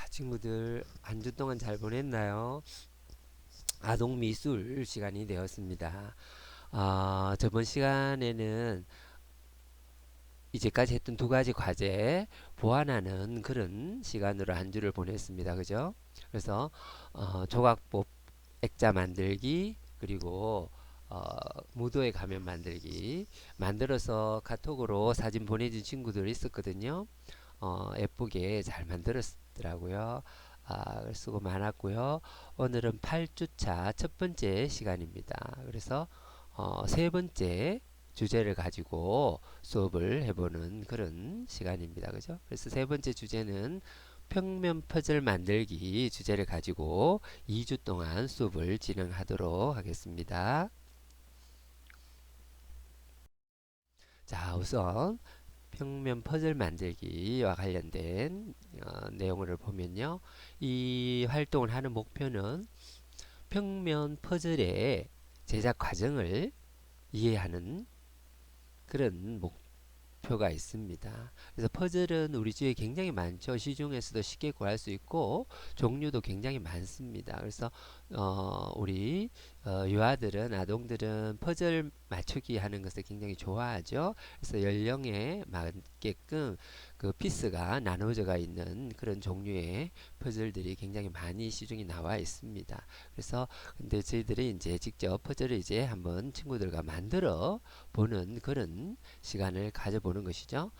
친구들 한 주 동안 잘 보냈나요? 아동 미술 시간이 되었습니다. 저번 시간에는 이제까지 했던 두 가지 과제 보완하는 그런 시간으로 한 주를 보냈습니다. 그죠? 그래서 조각법 액자 만들기 그리고 어, 무도회 가면 만들기 만들어서 카톡으로 사진 보내준 친구들 있었거든요. 예쁘게 잘 만들었더라고요. 수고 많았고요. 오늘은 8주차 첫 번째 시간입니다. 그래서 세 번째 주제를 가지고 수업을 해보는 그런 시간입니다. 그죠? 그래서 세 번째 주제는 평면 퍼즐 만들기 주제를 가지고 2주 동안 수업을 진행하도록 하겠습니다. 자, 우선 평면 퍼즐 만들기와 관련된 내용을 보면요. 이 활동을 하는 목표는 평면 퍼즐의 제작 과정을 이해하는 그런 목표가 있습니다. 그래서 퍼즐은 우리 집에 굉장히 많죠. 시중에서도 쉽게 구할 수 있고 종류도 굉장히 많습니다. 그래서 우리 유아들은 아동들은 퍼즐 맞추기 하는 것을 굉장히 좋아하죠. 그래서 연령에 맞게끔 그 피스가 나눠져가 있는 그런 종류의 퍼즐들이 굉장히 많이 시중에 나와 있습니다. 그래서 근데 저희들이 이제 직접 퍼즐을 이제 한번 친구들과 만들어 보는 그런 시간을 가져보는 것이죠.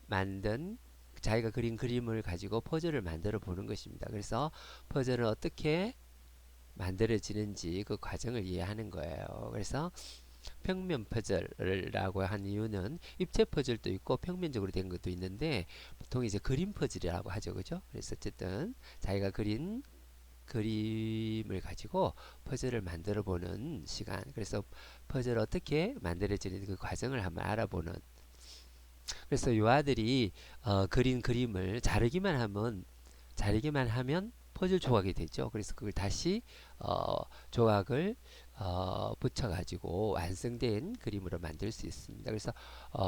만든 자기가 그린 그림을 가지고 퍼즐을 만들어 보는 것입니다. 그래서 퍼즐은 어떻게 만들어지는지 그 과정을 이해하는 거예요. 그래서 평면 퍼즐이라고 한 이유는 입체 퍼즐도 있고 평면적으로 된 것도 있는데 보통 이제 그림 퍼즐이라고 하죠. 그죠? 그래서 어쨌든 자기가 그린 그림을 가지고 퍼즐을 만들어 보는 시간. 그래서 퍼즐 어떻게 만들어지는 그 과정을 한번 알아보는. 그래서 요아들이 그린 그림을 자르기만 하면 퍼즐 조각이 되죠. 그래서 그걸 다시 조각을 붙여가지고 완성된 그림으로 만들 수 있습니다. 그래서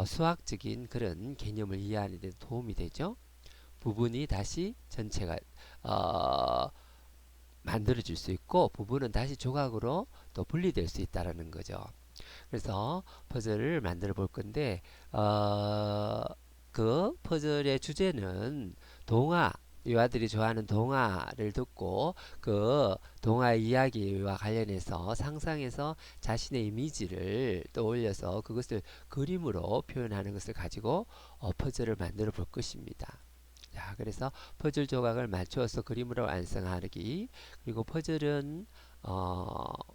수학적인 그런 개념을 이해하는 데 도움이 되죠. 부분이 다시 전체가 어, 만들어질 수 있고 부분은 다시 조각으로 또 분리될 수 있다라는 거죠. 그래서 퍼즐을 만들어 볼 건데 그 퍼즐의 주제는 동화 유아들이 좋아하는 동화를 듣고 그 동화 이야기와 관련해서 상상해서 자신의 이미지를 떠올려서 그것을 그림으로 표현하는 것을 가지고 퍼즐을 만들어 볼 것입니다. 자, 그래서 퍼즐 조각을 맞추어서 그림으로 완성하기. 그리고 퍼즐은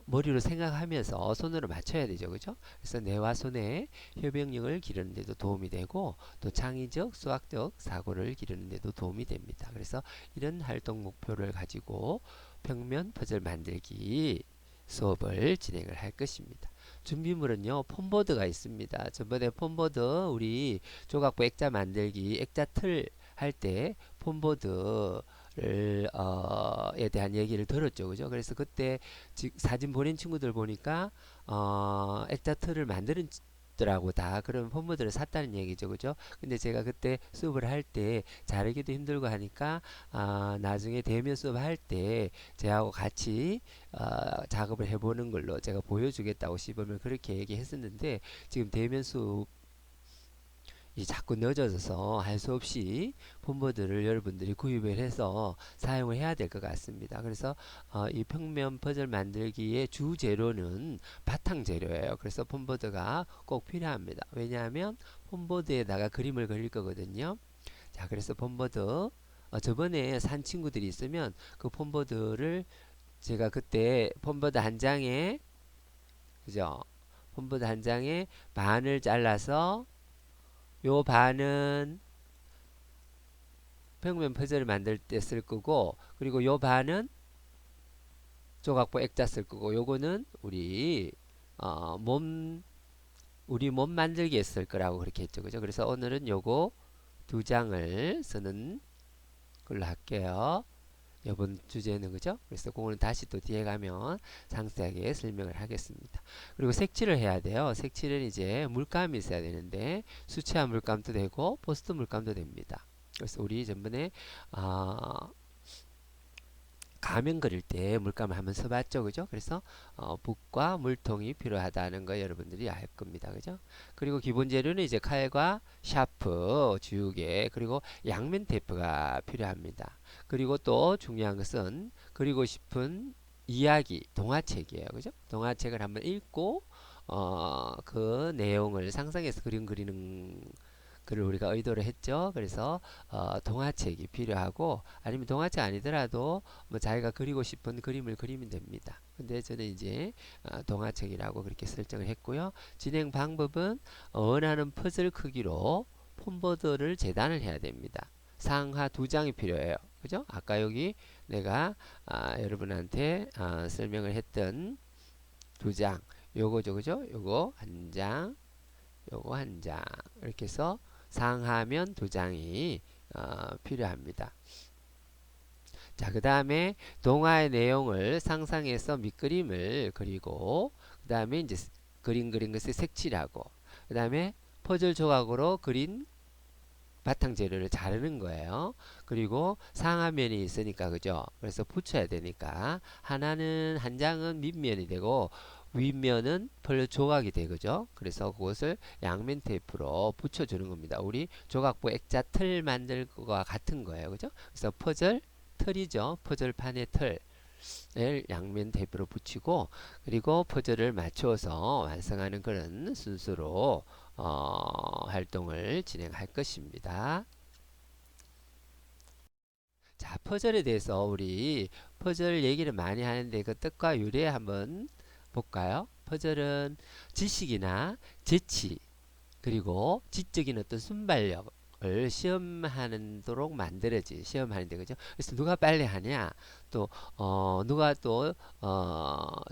머리로 생각하면서 손으로 맞춰야 되죠. 그죠? 그래서 뇌와 손의 협응력을 기르는 데도 도움이 되고 또 창의적, 수학적 사고를 기르는 데도 도움이 됩니다. 그래서 이런 활동 목표를 가지고 평면 퍼즐 만들기 수업을 진행을 할 것입니다. 준비물은요, 폼보드가 있습니다. 저번에 폼보드 우리 조각부 액자 만들기 액자 틀 할 때 폼보드를 에 대한 얘기를 들었죠. 그죠? 그래서 그때 사진 보낸 친구들 보니까 액자 틀을 만드는 더라고 다 그런 폼보드를 샀다는 얘기죠. 그죠? 근데 제가 그때 수업을 할 때 자르기도 힘들고 하니까 나중에 대면 수업 할 때 제하고 같이 작업을 해보는 걸로 제가 보여주겠다고 시범을 그렇게 얘기했었는데 지금 대면 수업 이 자꾸 늦어져서 할 수 없이 폼보드를 여러분들이 구입을 해서 사용을 해야 될 것 같습니다. 그래서 이 평면 퍼즐 만들기의 주 재료는 바탕 재료예요. 그래서 폼보드가 꼭 필요합니다. 왜냐하면 폼보드에다가 그림을 그릴 거거든요. 자, 그래서 폼보드 저번에 산 친구들이 있으면 그 폼보드를 제가 그때 폼보드 한 장에 그죠? 폼보드 한 장에 반을 잘라서 요 반은 평면 퍼즐을 만들 때 쓸 거고 그리고 요 반은 조각보 액자 쓸 거고 요거는 어, 몸 우리 몸 만들기에 쓸 거라고 그렇게 했죠. 그죠? 그래서 오늘은 요거 두 장을 쓰는 걸로 할게요. 이번 주제는 그죠? 그래서 그거는 다시 또 뒤에 가면 상세하게 설명을 하겠습니다. 그리고 색칠을 해야 돼요. 색칠은 이제 물감이 있어야 되는데 수채화 물감도 되고 포스트 물감도 됩니다. 그래서 우리 전번에 어, 가면 그릴 때 물감을 한번 써봤죠, 그죠? 그래서 붓과 물통이 필요하다는 거 여러분들이 알 겁니다, 그죠? 그리고 기본 재료는 이제 칼과 샤프, 지우개, 그리고 양면 테이프가 필요합니다. 그리고 또 중요한 것은 그리고 싶은 이야기, 동화책이에요, 그죠? 동화책을 한번 읽고 그 내용을 상상해서 그림 그리는 그를 우리가 의도를 했죠. 그래서 동화책이 필요하고 아니면 동화책 아니더라도 뭐 자기가 그리고 싶은 그림을 그리면 됩니다. 근데 저는 이제 동화책이라고 그렇게 설정을 했고요. 진행 방법은 원하는 퍼즐 크기로 폼보드를 재단을 해야 됩니다. 상하 2장이 필요해요. 그죠? 아까 여기 내가 여러분한테 설명을 했던 2장 요거죠, 그죠? 요거 한 장, 요거 한 장 이렇게 해서 상하면 2장이 필요합니다. 자, 그 다음에 동화의 내용을 상상해서 밑그림을 그리고 그 다음에 이제 그린 것을 색칠하고 그 다음에 퍼즐 조각으로 그린 바탕 재료를 자르는 거예요. 그리고 상하면이 있으니까 그죠? 그래서 붙여야 되니까 하나는 한 장은 밑면이 되고 윗면은 펄 조각이 되죠. 그래서 그것을 양면 테이프로 붙여주는 겁니다. 우리 조각부 액자 틀 만들 거와 같은 거예요. 그죠? 그래서 퍼즐 틀이죠. 퍼즐판의 틀을 양면 테이프로 붙이고 그리고 퍼즐을 맞추어서 완성하는 그런 순서로 활동을 진행할 것입니다. 자, 퍼즐에 대해서 우리 퍼즐 얘기를 많이 하는데 그 뜻과 유래 한번 볼까요? 퍼즐은 지식이나 재치 그리고 지적인 어떤 순발력을 시험하도록 만들어지 시험하는데 그죠? 그래서 누가 빨리 하냐 또 누가 또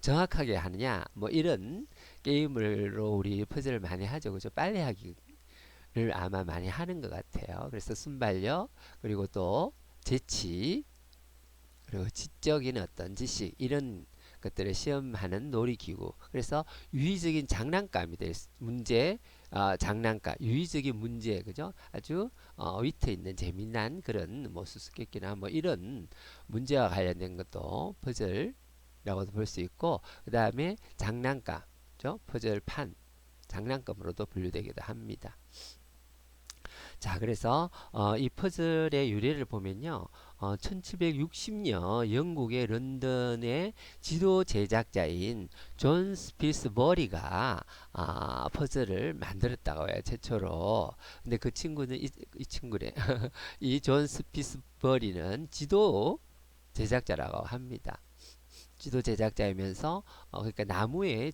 정확하게 하느냐 뭐 이런 게임으로 우리 퍼즐을 많이 하죠, 그죠? 빨리 하기를 아마 많이 하는 것 같아요. 그래서 순발력 그리고 또 재치 그리고 지적인 어떤 지식 이런 것들을 시험하는 놀이기구. 그래서 유의적인 장난감이 될 문제, 장난감, 유의적인 문제, 그죠? 아주 위트 있는 재미난 그런 뭐 수수께끼나 뭐 이런 문제와 관련된 것도 퍼즐이라고도 볼 수 있고, 그 다음에 장난감, 그죠? 퍼즐판, 장난감으로도 분류되기도 합니다. 자, 그래서 이 퍼즐의 유래를 보면요. 1760년 영국의 런던의 지도 제작자인 존 스피스버리가 퍼즐을 만들었다고 해요. 최초로. 근데 그 친구는 이 친구래. 이 존 스피스버리는 지도 제작자라고 합니다. 지도 제작자이면서 그러니까 나무에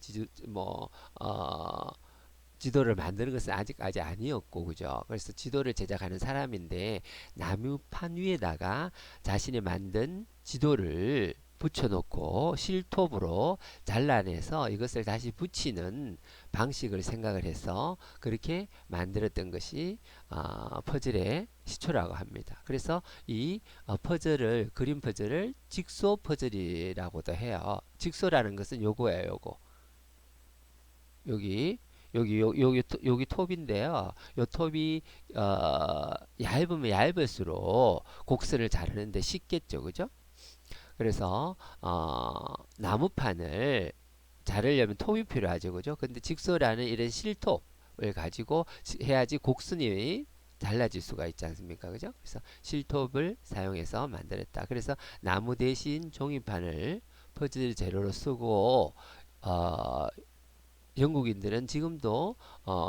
지도를 만드는 것은 아직까지 아니었고, 그죠? 그래서 지도를 제작하는 사람인데, 나무판 위에다가 자신이 만든 지도를 붙여놓고 실톱으로 잘라내서 이것을 다시 붙이는 방식을 생각을 해서 그렇게 만들었던 것이 퍼즐의 시초라고 합니다. 그래서 이 그림 퍼즐을 직소 퍼즐이라고도 해요. 직소라는 것은 요거예요, 요거. 여기 여기 톱인데요. 요 톱이 얇으면 얇을수록 곡선을 자르는데 쉽겠죠, 그죠? 그래서 나무판을 자르려면 톱이 필요하죠, 그죠? 근데 직소라는 이런 실톱을 가지고 해야지 곡선이 달라질 수가 있지 않습니까, 그죠? 그래서 실톱을 사용해서 만들었다. 그래서 나무 대신 종이판을 퍼즐 재료로 쓰고 어, 영국인들은 지금도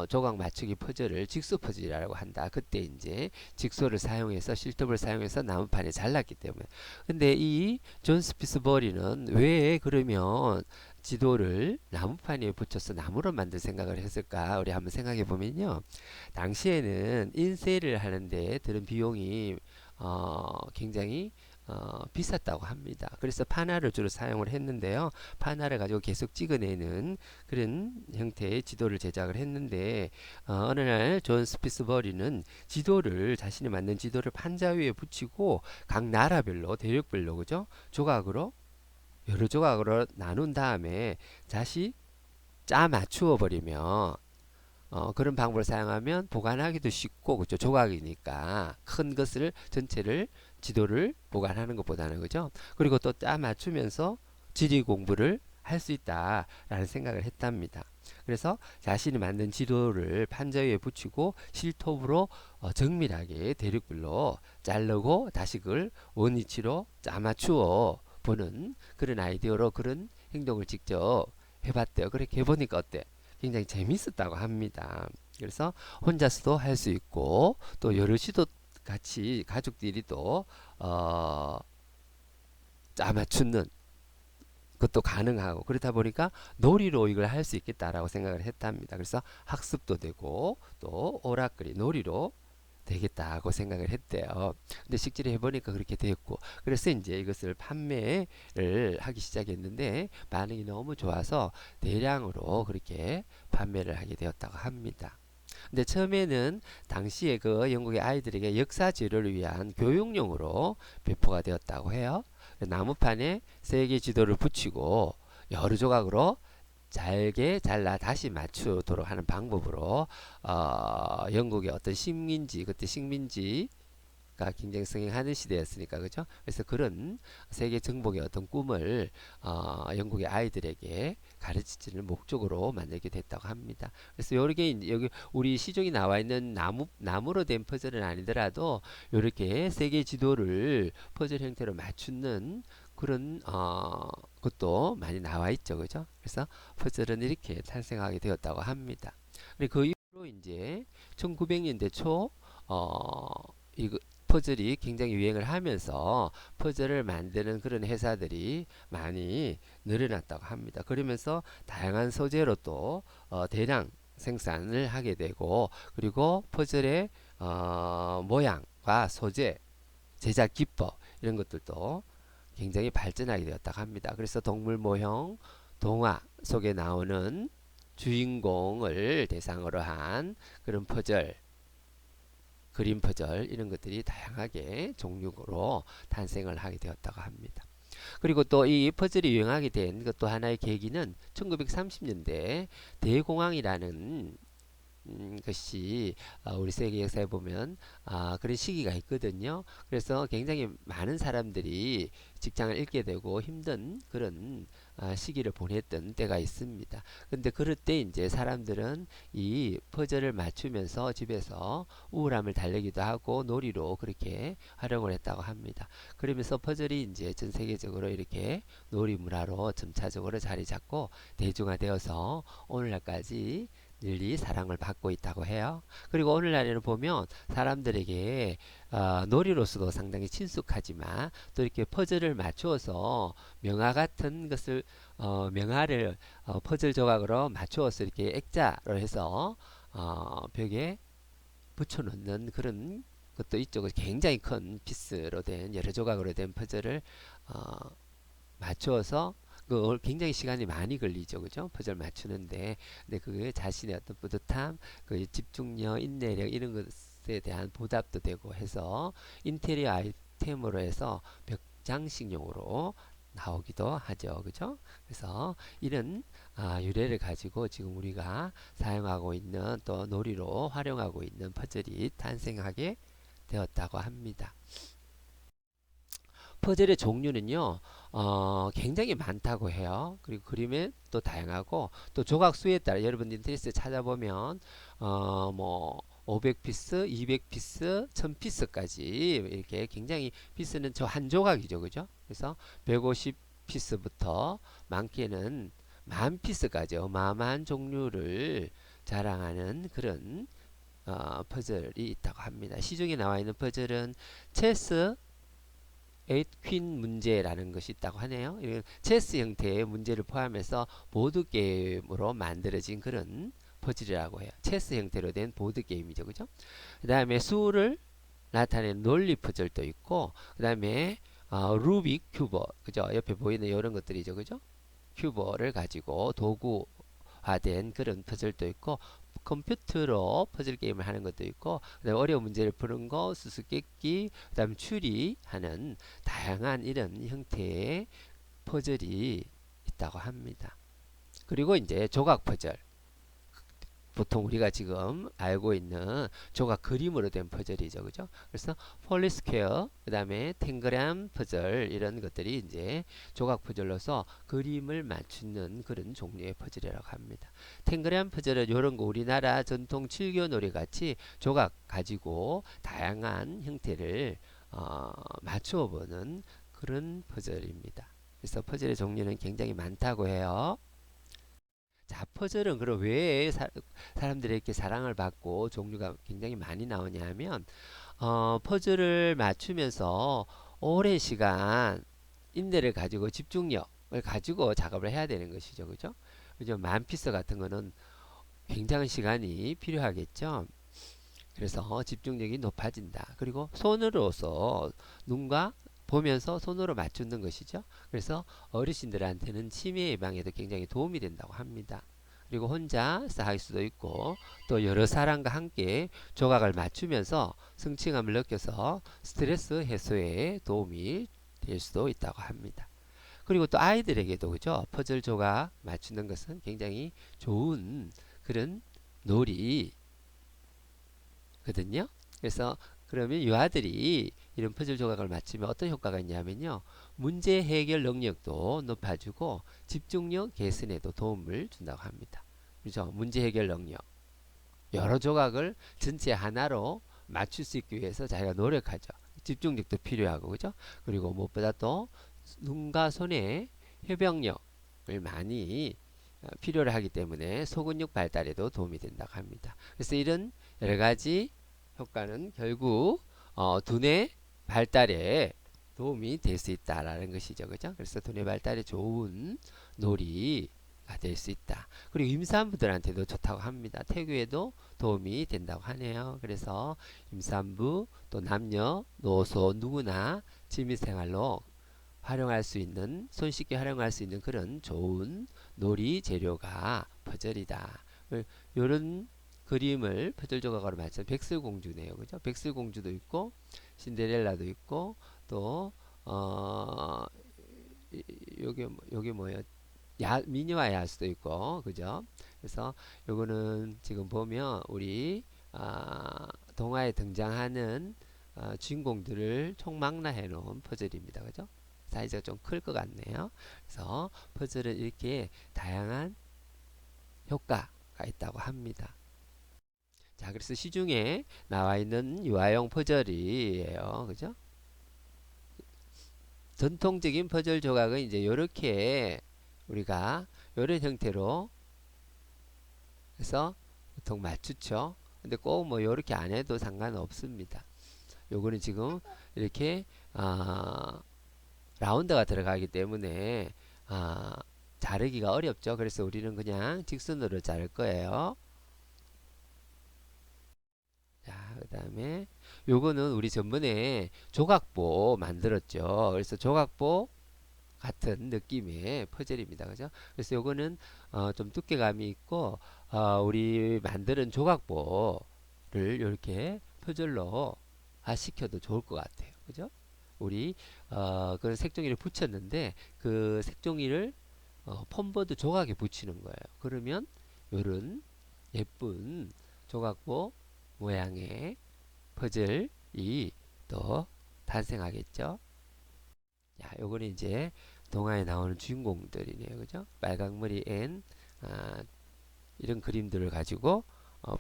조각 맞추기 퍼즐을 직소 퍼즐이라고 한다. 그때 이제 직소를 사용해서 실톱을 사용해서 나무판에 잘랐기 때문에. 근데 이 존 스피스버리는 왜 그러면 지도를 나무판 위에 붙여서 나무로 만들 생각을 했을까? 우리 한번 생각해 보면요. 당시에는 인쇄를 하는데 들은 비용이 굉장히 비쌌다고 합니다. 그래서 파나를 주로 사용을 했는데요. 파나를 가지고 계속 찍어내는 그런 형태의 지도를 제작을 했는데 어느 날 존 스피스버리는 자신이 만든 지도를 판자 위에 붙이고 각 나라별로 대륙별로 그죠? 조각으로 여러 조각으로 나눈 다음에 다시 짜 맞추어 버리면 그런 방법을 사용하면 보관하기도 쉽고, 그죠? 조각이니까 큰 것을 전체를 지도를 보관하는 것보다는, 그죠? 그리고 또 딱 맞추면서 지리 공부를 할 수 있다라는 생각을 했답니다. 그래서 자신이 만든 지도를 판자 위에 붙이고 실톱으로 정밀하게 대륙별로 자르고 다시 그걸 원위치로 짜맞추어 보는 그런 아이디어로 그런 행동을 직접 해봤대요. 그렇게 해보니까 어때? 굉장히 재밌었다고 합니다. 그래서 혼자서도 할 수 있고 또 여럿이도 같이 가족들이 또 짜맞추는 것도 가능하고 그렇다 보니까 놀이로 이걸 할 수 있겠다라고 생각을 했답니다. 그래서 학습도 되고 또 오락거리 놀이로 되겠다고 생각을 했대요. 근데 실제로 해보니까 그렇게 됐고 그래서 이제 이것을 판매를 하기 시작했는데 반응이 너무 좋아서 대량으로 그렇게 판매를 하게 되었다고 합니다. 근데 처음에는 당시에 그 영국의 아이들에게 역사 지도를 위한 교육용으로 배포가 되었다고 해요. 나무판에 세계 지도를 붙이고 여러 조각으로 잘게 잘라 다시 맞추도록 하는 방법으로 영국의 어떤 식민지 그때 식민지가 굉장히 성행하는 시대였으니까 그죠? 그래서 그런 세계 정복의 어떤 꿈을 영국의 아이들에게 가르치는 목적으로 만들게 됐다고 합니다. 그래서 요렇게 여기 우리 시중에 나와 있는 나무로 된 퍼즐은 아니더라도 이렇게 세계 지도를 퍼즐 형태로 맞추는 그런 것도 많이 나와 있죠, 그죠? 그래서 퍼즐은 이렇게 탄생하게 되었다고 합니다. 그리고 그 이후로 이제 1900년대 초 이거 퍼즐이 굉장히 유행을 하면서 퍼즐을 만드는 그런 회사들이 많이 늘어났다고 합니다. 그러면서 다양한 소재로 또 대량 생산을 하게 되고 그리고 퍼즐의 모양과 소재, 제작 기법 이런 것들도 굉장히 발전하게 되었다고 합니다. 그래서 동물 모형, 동화 속에 나오는 주인공을 대상으로 한 그런 퍼즐, 그림 퍼즐 이런 것들이 다양하게 종류로 탄생을 하게 되었다고 합니다. 그리고 또 이 퍼즐이 유행하게 된 것도 하나의 계기는 1930년대 대공황이라는 것이 우리 세계 역사에 보면 그런 시기가 있거든요. 그래서 굉장히 많은 사람들이 직장을 잃게 되고 힘든 그런 시기를 보냈던 때가 있습니다. 근데 그럴 때 이제 사람들은 이 퍼즐을 맞추면서 집에서 우울함을 달래기도 하고 놀이로 그렇게 활용을 했다고 합니다. 그러면서 퍼즐이 이제 전 세계적으로 이렇게 놀이 문화로 점차적으로 자리 잡고 대중화되어서 오늘날까지 널리 사랑을 받고 있다고 해요. 그리고 오늘날에는 보면 사람들에게 놀이로서도 상당히 친숙하지만 또 이렇게 퍼즐을 맞추어서 명화 같은 것을 명화를 퍼즐 조각으로 맞추어서 이렇게 액자로 해서 벽에 붙여놓는 그런 것도 있죠. 굉장히 큰 피스로 된 여러 조각으로 된 퍼즐을 어, 맞추어서 그 굉장히 시간이 많이 걸리죠, 그죠? 퍼즐 맞추는데, 근데 그게 자신의 어떤 뿌듯함, 그 집중력, 인내력 이런 것에 대한 보답도 되고 해서 인테리어 아이템으로 해서 벽장식용으로 나오기도 하죠, 그죠? 그래서 이런 유래를 가지고 지금 우리가 사용하고 있는 또 놀이로 활용하고 있는 퍼즐이 탄생하게 되었다고 합니다. 퍼즐의 종류는요, 굉장히 많다고 해요. 그리고 그림은 또 다양하고, 또 조각 수에 따라 여러분 인터넷에 찾아보면, 뭐, 500피스, 200피스, 1000피스까지 이렇게 굉장히 피스는 저 한 조각이죠. 그죠? 그래서 150피스부터 많게는 10,000피스까지 어마어마한 종류를 자랑하는 그런 퍼즐이 있다고 합니다. 시중에 나와 있는 퍼즐은 체스, 8퀸 문제라는 것이 있다고 하네요. 이건 체스 형태의 문제를 포함해서 보드 게임으로 만들어진 그런 퍼즐이라고 해요. 체스 형태로 된 보드 게임이죠, 그죠? 그 다음에 수를 나타내는 논리 퍼즐도 있고, 그 다음에 루빅 큐브, 그죠? 옆에 보이는 이런 것들이죠, 그죠? 큐브를 가지고 도구화된 그런 퍼즐도 있고, 컴퓨터로 퍼즐 게임을 하는 것도 있고 그다음에 어려운 문제를 푸는 거 수수께끼 그다음 추리하는 다양한 이런 형태의 퍼즐이 있다고 합니다. 그리고 이제 조각 퍼즐 보통 우리가 지금 알고 있는 조각 그림으로 된 퍼즐이죠. 그죠? 그래서 폴리스퀘어, 그 다음에 탱그램 퍼즐, 이런 것들이 이제 조각 퍼즐로서 그림을 맞추는 그런 종류의 퍼즐이라고 합니다. 탱그램 퍼즐은 이런 거 우리나라 전통 칠교놀이 같이 조각 가지고 다양한 형태를 맞추어 보는 그런 퍼즐입니다. 그래서 퍼즐의 종류는 굉장히 많다고 해요. 자, 퍼즐은 그럼 왜 사람들에게 사랑을 받고 종류가 굉장히 많이 나오냐 하면, 퍼즐을 맞추면서 오랜 시간 인내를 가지고 집중력을 가지고 작업을 해야 되는 것이죠. 그죠? 그죠? 만피스 같은 거는 굉장한 시간이 필요하겠죠. 그래서 집중력이 높아진다. 그리고 손으로서 눈과 보면서 손으로 맞추는 것이죠. 그래서 어르신들한테는 치매 예방에도 굉장히 도움이 된다고 합니다. 그리고 혼자서 할 수도 있고 또 여러 사람과 함께 조각을 맞추면서 성취감을 느껴서 스트레스 해소에 도움이 될 수도 있다고 합니다. 그리고 또 아이들에게도 그죠? 퍼즐 조각 맞추는 것은 굉장히 좋은 그런 놀이 거든요. 그래서 그러면 이 아들이 이런 퍼즐 조각을 맞추면 어떤 효과가 있냐면요. 문제 해결 능력도 높아지고 집중력 개선에도 도움을 준다고 합니다. 그렇죠? 문제 해결 능력. 여러 조각을 전체 하나로 맞출 수 있기 위해서 자기가 노력하죠. 집중력도 필요하고 그죠? 그리고 무엇보다 또 눈과 손의 협응력을 많이 필요로 하기 때문에 소근육 발달에도 도움이 된다고 합니다. 그래서 이런 여러 가지 효과는 결국 두뇌 발달에 도움이 될 수 있다라는 것이죠. 그죠? 그래서 두뇌 발달에 좋은 놀이가 될 수 있다. 그리고 임산부들한테도 좋다고 합니다. 태교에도 도움이 된다고 하네요. 그래서 임산부 또 남녀 노소 누구나 취미생활로 활용할 수 있는 손쉽게 활용할 수 있는 그런 좋은 놀이 재료가 퍼즐이다. 이런 그림을 퍼즐 조각으로 맞춘 백설공주네요. 그죠? 백설공주도 있고 신데렐라도 있고 또 요게 뭐예요? 미니와 야수도 있고 그죠? 그래서 요거는 지금 보면 우리 동화에 등장하는 주인공들을 총망라해 놓은 퍼즐입니다. 그죠? 사이즈가 좀 클 것 같네요. 그래서 퍼즐은 이렇게 다양한 효과가 있다고 합니다. 자, 그래서 시중에 나와 있는 유아용 퍼즐이에요. 그죠? 전통적인 퍼즐 조각은 이제 이렇게 우리가 이런 형태로 해서 보통 맞추죠. 근데 꼭 뭐 이렇게 안 해도 상관없습니다. 요거는 지금 이렇게 라운드가 들어가기 때문에 자르기가 어렵죠. 그래서 우리는 그냥 직선으로 자를 거예요. 자, 그 다음에 요거는 우리 전번에 조각보 만들었죠. 그래서 조각보 같은 느낌의 퍼즐입니다. 그죠? 그래서 요거는 좀 두께감이 있고 우리 만드는 조각보를 이렇게 퍼즐로 시켜도 좋을 것 같아요. 그죠? 우리 그런 색종이를 붙였는데 그 색종이를 폼보드 조각에 붙이는 거예요. 그러면 요런 예쁜 조각보 모양의 퍼즐이 또 탄생하겠죠. 야, 요거는 이제 동화에 나오는 주인공들이네요. 그죠? 빨강머리 앤 이런 그림들을 가지고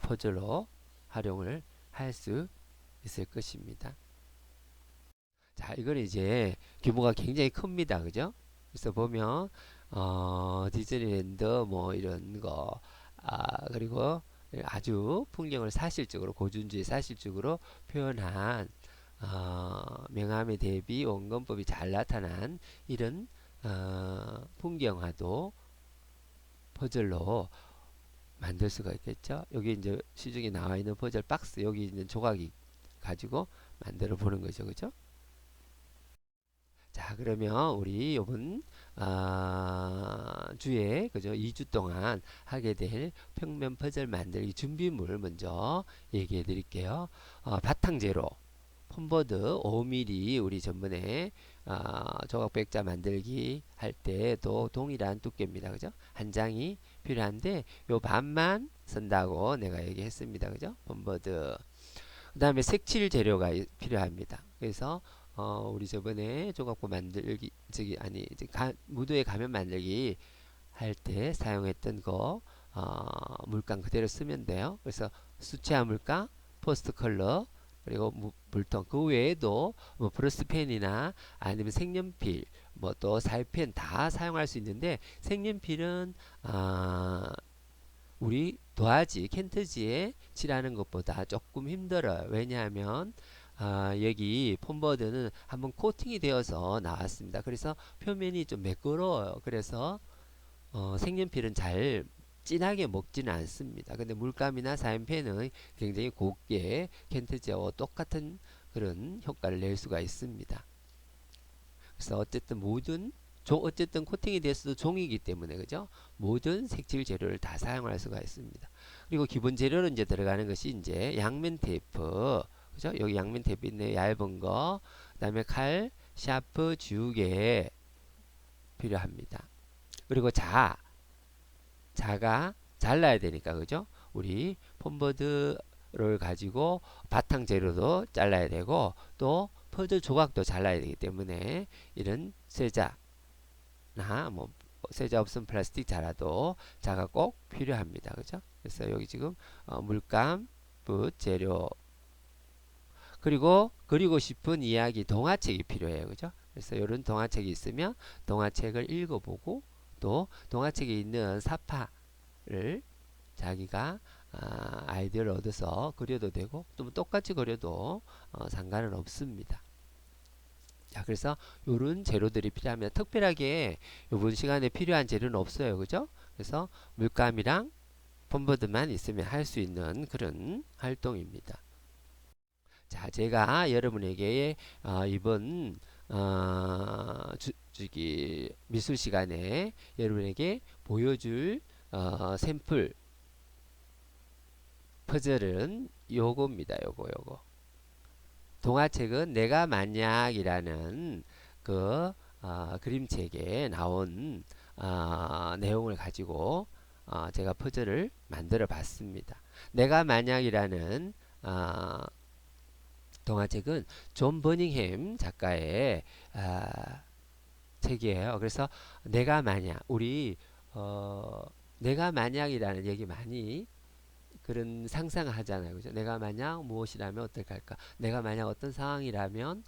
퍼즐로 활용을 할 수 있을 것입니다. 자, 이거는 이제 규모가 굉장히 큽니다. 그죠? 그래서 보면 디즈니랜드 뭐 이런 거 그리고 아주 풍경을 사실적으로 고준주의 사실적으로 표현한 명암의 대비 원근법이 잘 나타난 이런 풍경화도 퍼즐로 만들 수가 있겠죠. 여기 이제 시중에 나와 있는 퍼즐 박스 여기 있는 조각이 가지고 만들어 보는 거죠. 그죠? 자, 그러면 우리 요번 주에 그죠? 2주 동안 하게 될 평면 퍼즐 만들기 준비물 먼저 얘기해 드릴게요. 바탕 재료 폰보드 5mm 우리 전번에 조각 백자 만들기 할 때도 동일한 두께입니다. 그죠? 한 장이 필요한데 요 반만 쓴다고 내가 얘기했습니다. 그죠? 폰보드. 그 다음에 색칠 재료가 필요합니다. 그래서 우리 저번에 조각보 만들기 저기 아니 이제 무드의 가면 만들기 할 때 사용했던 거 물감 그대로 쓰면 돼요. 그래서 수채화 물감, 포스트 컬러 그리고 물통 그 외에도 뭐 브러스펜이나 아니면 색연필 뭐 또 사이펜 다 사용할 수 있는데 색연필은 우리 도화지 캔터지에 칠하는 것보다 조금 힘들어요. 왜냐하면 여기 폼버드는 한번 코팅이 되어서 나왔습니다. 그래서 표면이 좀 매끄러워요. 그래서 색연필은 잘 진하게 먹지는 않습니다. 근데 물감이나 사인펜은 굉장히 곱게 캔터지와 똑같은 그런 효과를 낼 수가 있습니다. 그래서 어쨌든 어쨌든 코팅이 됐어도 종이기 때문에 그죠? 모든 색칠 재료를 다 사용할 수가 있습니다. 그리고 기본 재료로 이제 들어가는 것이 이제 양면 테이프, 그죠? 여기 양면 테이프 있네, 얇은 거, 그다음에 칼, 샤프, 지우개 필요합니다. 그리고 자가 잘라야 되니까 그죠? 우리 폼보드를 가지고 바탕 재료도 잘라야 되고 또 퍼즐 조각도 잘라야 되기 때문에 이런 쇠자나 뭐 쇠자 없으면 플라스틱 자라도 자가 꼭 필요합니다. 그죠? 그래서 여기 지금 물감, 붓, 재료 그리고 싶은 이야기 동화책이 필요해요. 그죠? 그래서 이런 동화책이 있으면 동화책을 읽어보고 또 동화책에 있는 사파를 자기가 아이디어를 얻어서 그려도 되고 또 똑같이 그려도 상관은 없습니다. 자, 그래서 이런 재료들이 필요하면 특별하게 이번 시간에 필요한 재료는 없어요. 그죠? 그래서 물감이랑 폼보드만 있으면 할 수 있는 그런 활동입니다. 자, 제가 여러분에게 이번 미술 시간에 여러분에게 보여줄 샘플 퍼즐은 요겁니다. 요거. 동화책은 내가 만약이라는 그 그림책에 나온 내용을 가지고 제가 퍼즐을 만들어 봤습니다. 내가 만약이라는 동화책은 존 버닝햄 작가의 책이에요. 그래서 내가 만약 내가 만약이라는 얘기 많이 그런 상상을 하잖아요. 그죠? 내가 만약 무엇이라면 어떻게 할까? 내가 만약 어떤 상황이라면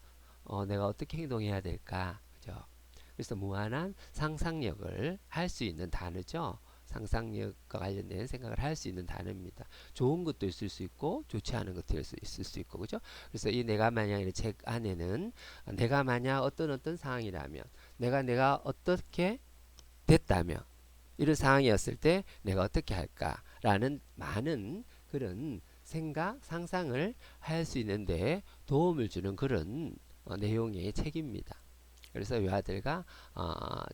내가 어떻게 행동해야 될까? 그죠? 그래서 무한한 상상력을 할 수 있는 단어죠. 상상력과 관련된 생각을 할 수 있는 단어입니다. 좋은 것도 있을 수 있고 좋지 않은 것도 있을 수 있고 그죠? 그래서 이 내가 만약의 책 안에는 내가 만약 어떤 상황이라면 내가 어떻게 됐다면 이런 상황이었을 때 내가 어떻게 할까라는 많은 그런 생각, 상상을 할 수 있는데 도움을 주는 그런 내용의 책입니다. 그래서 이 아들과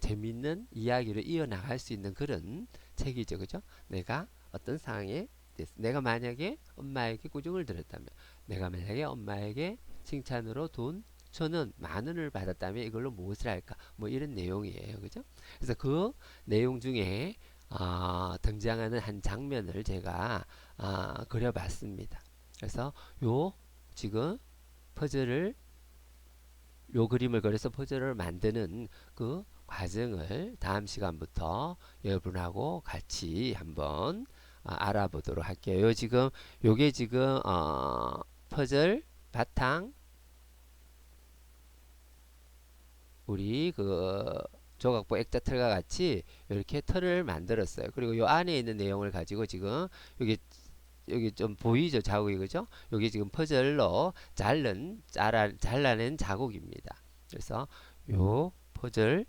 재미있는 이야기를 이어나갈 수 있는 그런 책이죠. 그죠? 내가 어떤 상황에 내가 만약에 엄마에게 꾸중을 들었다면 내가 만약에 엄마에게 칭찬으로 돈 1,000원, 10,000원을 받았다면 이걸로 무엇을 할까? 뭐 이런 내용이에요. 그죠? 그래서 그 내용 중에 등장하는 한 장면을 제가 그려봤습니다. 그래서 지금 퍼즐을 요 그림을 그려서 퍼즐을 만드는 그 과정을 다음 시간부터 여러분하고 같이 한번 알아보도록 할게요. 요게 지금 퍼즐 바탕 우리 그 조각보 액자 틀과 같이 이렇게 틀을 만들었어요. 그리고 요 안에 있는 내용을 가지고 지금 여기 좀 보이죠? 자국이 그죠? 여기 지금 퍼즐로 잘라낸 자국입니다. 그래서 요 퍼즐을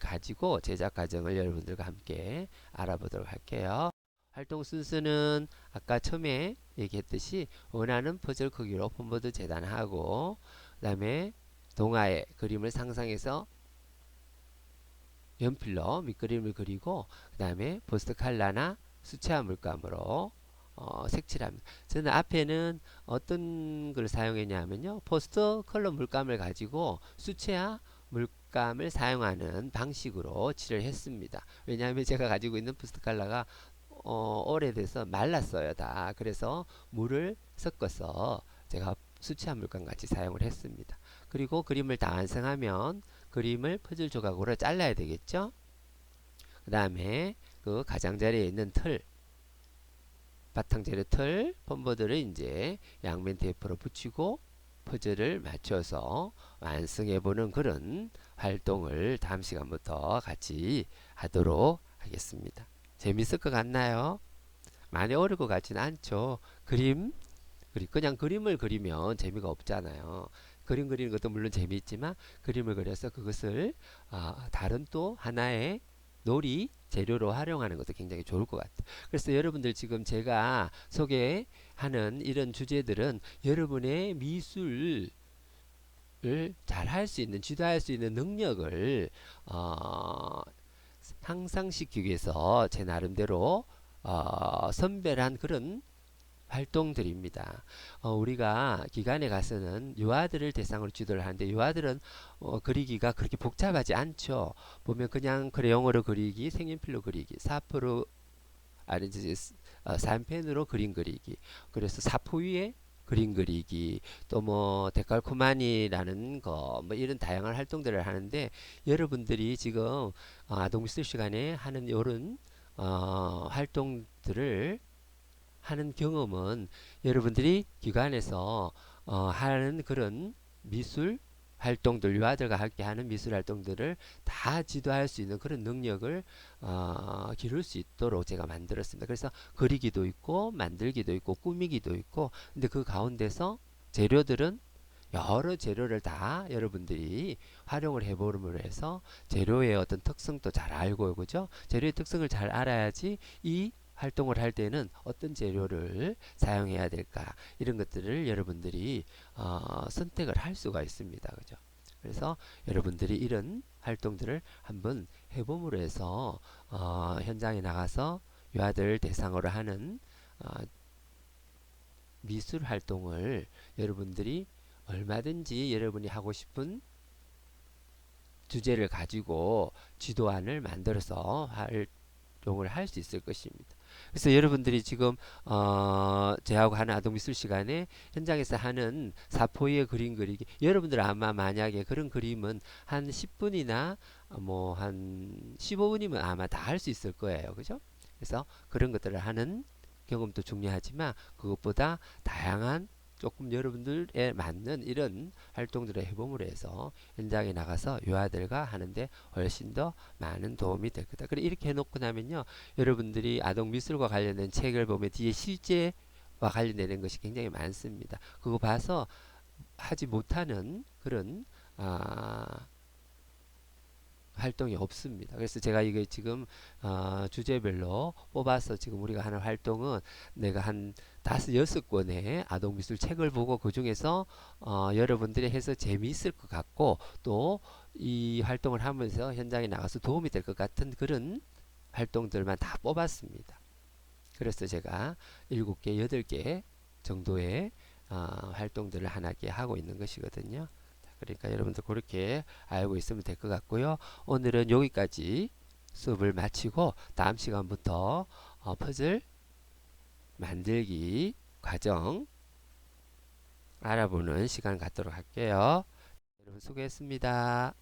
가지고 제작 과정을 여러분들과 함께 알아보도록 할게요. 활동 순서는 아까 처음에 얘기했듯이 원하는 퍼즐 크기로 폼보드 재단하고 그 다음에 동화의 그림을 상상해서 연필로 밑그림을 그리고 그 다음에 포스트 칼라나 수채화 물감으로 색칠합니다. 저는 앞에는 어떤 걸 사용했냐면요. 포스터 컬러 물감을 가지고 수채화 물감을 사용하는 방식으로 칠을 했습니다. 왜냐하면 제가 가지고 있는 포스터 컬러가 오래돼서 말랐어요 다. 그래서 물을 섞어서 제가 수채화 물감 같이 사용을 했습니다. 그리고 그림을 다 완성하면 그림을 퍼즐 조각으로 잘라야 되겠죠. 그 다음에 그 가장자리에 있는 틀, 바탕 재료 틀, 펌버들을 이제 양면 테이프로 붙이고 퍼즐을 맞춰서 완성해보는 그런 활동을 다음 시간부터 같이 하도록 하겠습니다. 재밌을 것 같나요? 많이 어려울 것 같지는 않죠. 그냥 그림을 그리면 재미가 없잖아요. 그림 그리는 것도 물론 재미있지만 그림을 그려서 그것을 다른 또 하나의 놀이 재료로 활용하는 것도 굉장히 좋을 것 같아요. 그래서 여러분들 지금 제가 소개하는 이런 주제들은 여러분의 미술을 잘 할 수 있는, 지도할 수 있는 능력을 향상시키기 위해서 제 나름대로 선별한 그런 활동들입니다. 우리가 기관에 가서는 유아들을 대상으로 지도를 하는데 유아들은 그리기가 그렇게 복잡하지 않죠. 보면 그냥 크레용으로 그리기, 색연필로 그리기, 사포로 아니 산펜으로 그림 그리기, 그래서 사포 위에 그림 그리기, 또 뭐 데칼코마니라는 거 뭐 이런 다양한 활동들을 하는데 여러분들이 지금 아동미술 시간에 하는 이런 활동들을 하는 경험은 여러분들이 기관에서 하는 그런 미술 활동들, 유아들과 함께 하는 미술 활동들을 다 지도할 수 있는 그런 능력을 기를 수 있도록 제가 만들었습니다. 그래서 그리기도 있고 만들기도 있고 꾸미기도 있고, 근데 그 가운데서 재료들은 여러 재료를 다 여러분들이 활용을 해보므로 해서 재료의 어떤 특성도 잘 알고, 그죠? 재료의 특성을 잘 알아야지 이 활동을 할 때는 어떤 재료를 사용해야 될까, 이런 것들을 여러분들이 선택을 할 수가 있습니다. 그죠? 그래서 여러분들이 이런 활동들을 한번 해봄으로 해서 현장에 나가서 유아들 대상으로 하는 어, 미술 활동을 여러분들이 얼마든지 여러분이 하고 싶은 주제를 가지고 지도안을 만들어서 활동을 할 수 있을 것입니다. 그래서 여러분들이 지금 제하고 하는 아동미술 시간에 현장에서 하는 사포의 그림 그리기, 여러분들 아마 만약에 그런 그림은 한 10분이나 뭐 한 15분이면 아마 다 할 수 있을 거예요. 그죠? 그래서 그런 것들을 하는 경험도 중요하지만 그것보다 다양한 조금 여러분들에 맞는 이런 활동들을 해봄으로 해서 현장에 나가서 유아들과 하는데 훨씬 더 많은 도움이 될 거다. 그래 이렇게 해놓고 나면요, 여러분들이 아동 미술과 관련된 책을 보면 뒤에 실제와 관련되는 것이 굉장히 많습니다. 그거 봐서 하지 못하는 그런 활동이 없습니다. 그래서 제가 이게 지금 주제별로 뽑아서 지금 우리가 하는 활동은 내가 한 5-6권의 아동미술 책을 보고 그 중에서 여러분들이 해서 재미있을 것 같고 또 이 활동을 하면서 현장에 나가서 도움이 될 것 같은 그런 활동들만 다 뽑았습니다. 그래서 제가 7개, 8개 정도의 활동들을 하나씩 하고 있는 것이거든요. 그러니까 여러분들 그렇게 알고 있으면 될 것 같고요. 오늘은 여기까지 수업을 마치고 다음 시간부터 퍼즐 만들기 과정 알아보는 시간 갖도록 할게요. 여러분 수고했습니다.